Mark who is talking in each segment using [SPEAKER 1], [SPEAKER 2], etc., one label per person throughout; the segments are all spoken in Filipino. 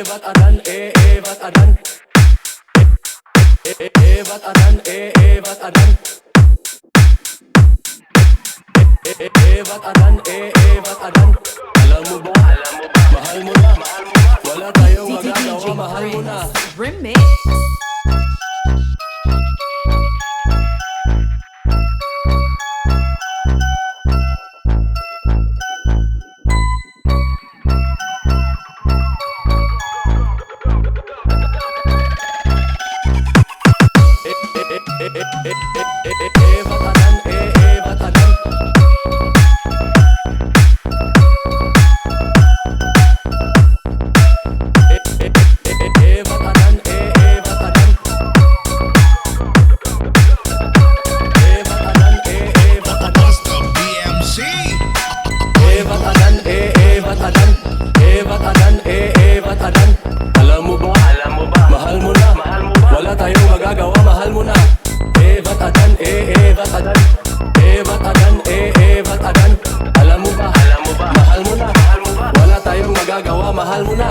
[SPEAKER 1] ba't adan, ba't adan, ba't adan, ba't adan, ba't adan, ba't adan. Alam mo ba, mahal mo na, wala tayong magagawa, mahal mo na.
[SPEAKER 2] Remix.
[SPEAKER 1] Alam mo ba, mahal mo na, wala tayong magagawa, mahal mo na. Ba't adan, ba't adan, ba't adan, ba't adan. Alam mo ba, mahal mo na, wala tayong magagawa, mahal mo na.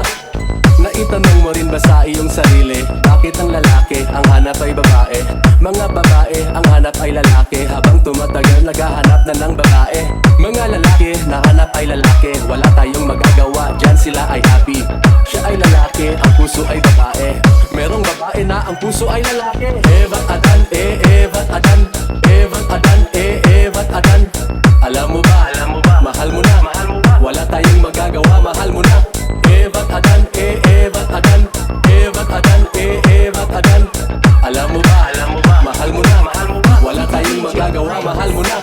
[SPEAKER 1] Naitanong mo rin ba sa iyong sarili, bakit ang lalaki ang hanap ay babae? Mga babae ang hanap ay lalaki, habang tumatagal naghahanap na ng babae. Mga lalaki na hanap ay lalaki, wala tayong magagawa, dyan sila ay happy. Siya ay lalaki, ang puso ay babae. Merong babae na ang puso ay lalaki. Ba't adan, ba't adan, ba't adan, ba't adan. Alam mo ba, mahal mo na, wala tayong magagawa, mahal mo na. Ba't adan, ba't adan, ba't adan, ba't adan. Alam mo ba, mahal mo na, wala tayong magagawa, mahal mo na.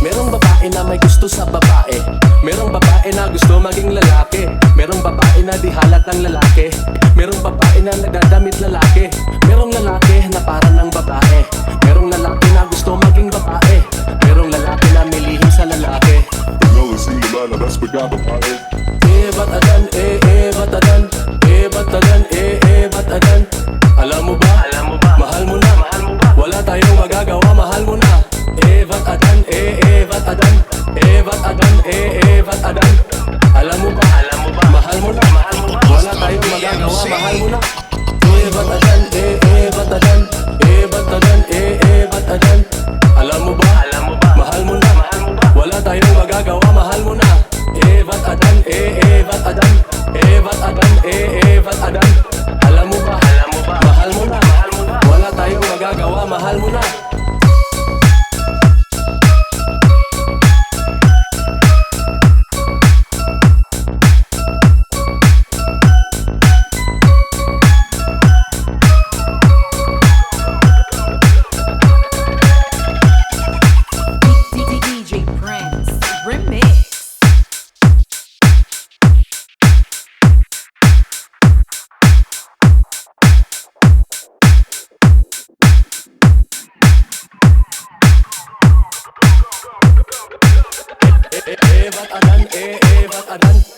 [SPEAKER 1] Merong babae na may gusto sa babae, merong babae na gusto maging lalaki, merong babae na di halat ng lalaki, merong babae na nagdadamit lalaki, merong lalaki na para ng babae, merong lalaki na gusto maging babae, merong lalaki na may lihim sa lalaki.
[SPEAKER 3] Lasing lumalabas pagka babae.
[SPEAKER 1] Ba't adan, ba't adan, ba't adan, ba't adan. Alam mo ba, mahal mo na, wala tayong magagawa, mahal mo na. Ba't adan, ba't adan, ba't adan, ba't adan. Alam mo ba, mahal mo na, wala tayong magagawa, mahal mo na. Ba't adan, ba't adan, ba't adan, ba't adan. Alam mo ba, mahal mo na, wala tayong magagawa, mahal mo na. Ba't adan, ba't adan, ba't adan, ba't adan. Alam mo ba, mahal mo na, wala tayong magagawa, mahal mo na.
[SPEAKER 2] DJ Prince. Remix.
[SPEAKER 1] Ba't adan, ba't adan.